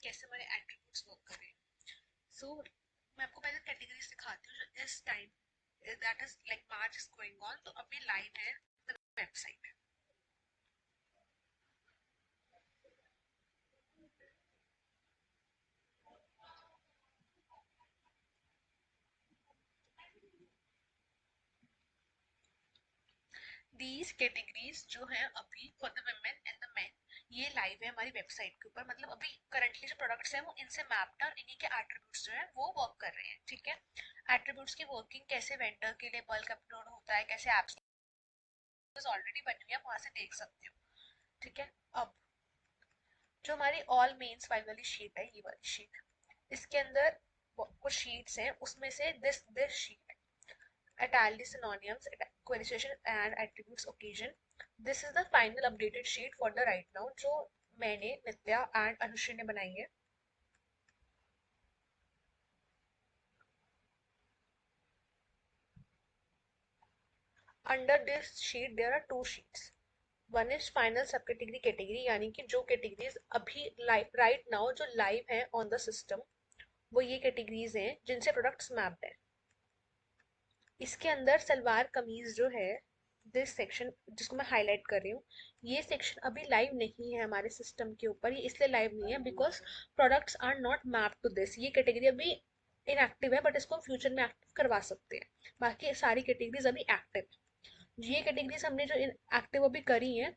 कैसे हमारे attributes work कर रहे हैं। सो मैं आपको पहले कैटेगरी सिखाती हूँ जो इस time that is like March is going on, तो अभी लाइव है वेबसाइट। दीज कैटेगरीज जो है अभी for the women and the main, ये लाइव है हमारी वेबसाइट के ऊपर। मतलब अभी करंटली जो प्रोडक्ट्स हैं वो इनसे मैप्ड और इन्हीं के एट्रीब्यूट्स जो है वो वर्क कर रहे हैं। ठीक है, एट्रीब्यूट्स की वर्किंग कैसे वेंडर के लिए बल्क अपलोड होता है, कैसे एप्स ऑलरेडी बनी हुई है, आप वहां से देख सकते हो। ठीक है, अब जो हमारी ऑल मेंस फाइल वाली शीट है, ये वाली शीट, इसके अंदर कुछ शीट्स हैं, उसमें से this sheet Ataldi synonyms, acquisition and attributes occasion. This is the final updated sheet for the right now जो मैंने नित्या एंड अनुश्री ने बनाई है। Under this sheet there are two sheets. One is final subcategory category, यानी कि जो categories अभी right now जो लाइव है ऑन द सिस्टम, वो ये कैटेगरीज हैं जिनसे प्रोडक्ट्स मैप्ड है। इसके अंदर सलवार कमीज जो है, दिस सेक्शन जिसको मैं हाईलाइट कर रही हूँ, ये सेक्शन अभी लाइव नहीं है हमारे सिस्टम के ऊपर। ये इसलिए लाइव नहीं है because products are not map to this. ये कैटेगरी अभी इनएक्टिव है, बट इसको हम फ्यूचर में एक्टिव करवा सकते हैं। बाकी सारी कैटेगरीज अभी एक्टिव है। ये कैटेगरीज हमने जो एक्टिव अभी करी है,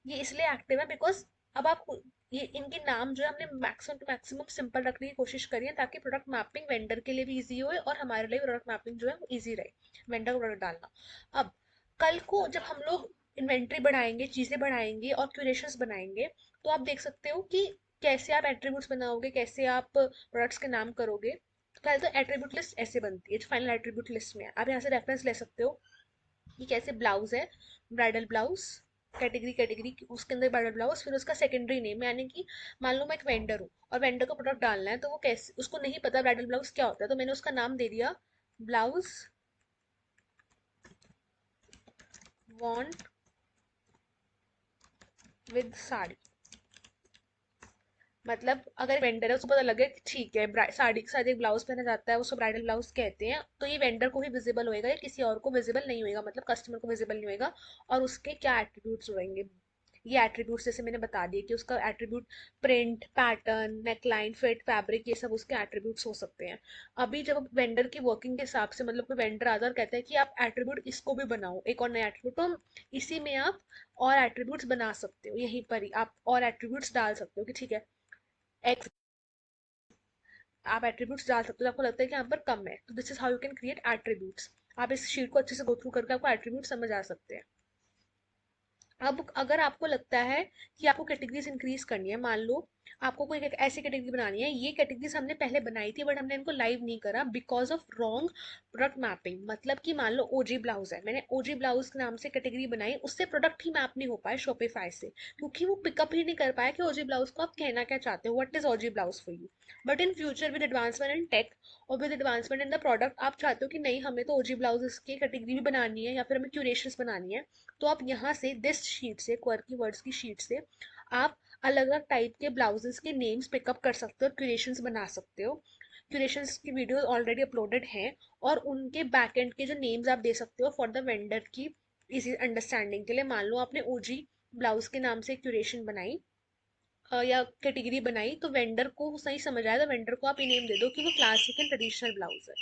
ये इसलिए एक्टिव है बिकॉज अब आप ये इनके नाम जो है हमने मैक्सिमम टू मैक्सिमम सिंपल रखने की कोशिश करी है, ताकि प्रोडक्ट मैपिंग वेंडर के लिए भी इजी हो और हमारे लिए प्रोडक्ट मैपिंग जो है वो इजी रहे, वेंडर को प्रोडक्ट डालना। अब कल को जब हम लोग इन्वेंट्री बढ़ाएंगे, चीजें बढ़ाएंगे और क्यूरेशंस बनाएंगे, तो आप देख सकते हो कि कैसे आप एट्रीब्यूट्स बनाओगे, कैसे आप प्रोडक्ट्स के नाम करोगे। पहले तो एट्रीब्यूट लिस्ट ऐसे बनती है जो फाइनल एट्रीब्यूट लिस्ट में है। आप यहाँ से रेफरेंस ले सकते हो कि कैसे ब्लाउज है, ब्राइडल ब्लाउज, कैटेगरी कैटेगरी उसके अंदर ब्राइडल ब्लाउज, फिर उसका सेकेंडरी नेम, यानी कि मान लो मैं एक वेंडर हूँ और वेंडर को प्रोडक्ट डालना है, तो वो कैसे, उसको नहीं पता ब्राइडल ब्लाउज क्या होता है, तो मैंने उसका नाम दे दिया ब्लाउज वॉन्ट विद साड़ी। मतलब अगर वेंडर है उसको पता लगे कि ठीक है साड़ी के साथ एक ब्लाउज पहना जाता है, उसको ब्राइडल ब्लाउज कहते हैं, तो ये वेंडर को ही विजिबल होएगा, या किसी और को विजिबल नहीं होएगा, मतलब कस्टमर को विजिबल नहीं होएगा। और उसके क्या एट्रीब्यूट्स रहेंगे, ये एट्रीब्यूट्स जैसे मैंने बता दिए कि उसका attribute print, pattern, neckline, fit, fabric, ये सब उसके एट्रीब्यूट्स हो सकते हैं। अभी जब वेंडर की वर्किंग के हिसाब से, मतलब कोई वेंडर आता है और कहता है कि आप एट्रीब्यूट इसको भी बनाओ, एक और नया एट्रीब्यूट, तो हम इसी में आप और एट्रीब्यूट्स बना सकते हो, यहीं पर ही आप और एट्रीब्यूट्स डाल सकते हो कि ठीक है एक्स, आप एट्रीब्यूट्स डाल सकते हो। आपको लगता है कि यहाँ पर कम है, तो this is how you can create attributes. आप इस शीट को अच्छे से गो थ्रू करके आपको एट्रीब्यूट समझ आ सकते हैं। अब अगर आपको लगता है कि आपको कैटेगरीज इंक्रीज करनी है, मान लो आपको कोई ऐसी कैटेगरी बनानी है, ये कैटेगरीज हमने पहले बनाई थी बट हमने इनको लाइव नहीं करा because of wrong product mapping. मतलब कि मान लो ओजी ब्लाउज है, मैंने ओजी ब्लाउज के नाम से कैटेगरी बनाई, उससे प्रोडक्ट ही मैप नहीं हो पाए शॉपिफाई से, क्योंकि वो पिकअप ही नहीं कर पाया कि ओजी ब्लाउज को आप कहना क्या चाहते हो, what is OG blouse for you. But in future with advancement in tech और with advancement in the product, आप चाहते हो कि नहीं हमें तो ओजी ब्लाउज की कैटेगरी भी बनानी है या फिर हमें क्यूरेशंस बनानी है, तो आप यहाँ से दिस शीट से, क्वर्की वर्ड्स की शीट से आप अलग अलग टाइप के ब्लाउजेस के नेम्स पिकअप कर सकते हो और क्यूरेशंस बना सकते हो। क्यूरेशंस की वीडियोस ऑलरेडी अपलोडेड हैं, और उनके बैकएंड के जो नेम्स आप दे सकते हो फॉर द वेंडर की इजी अंडरस्टैंडिंग के लिए। मान लो आपने ओजी ब्लाउज के नाम से क्यूरेशन बनाई या कैटेगरी बनाई, तो वेंडर को सही समझ आया, तो वेंडर को आप ये नेम दे दो कि वो क्लासिक एंड ट्रेडिशनल ब्लाउज है।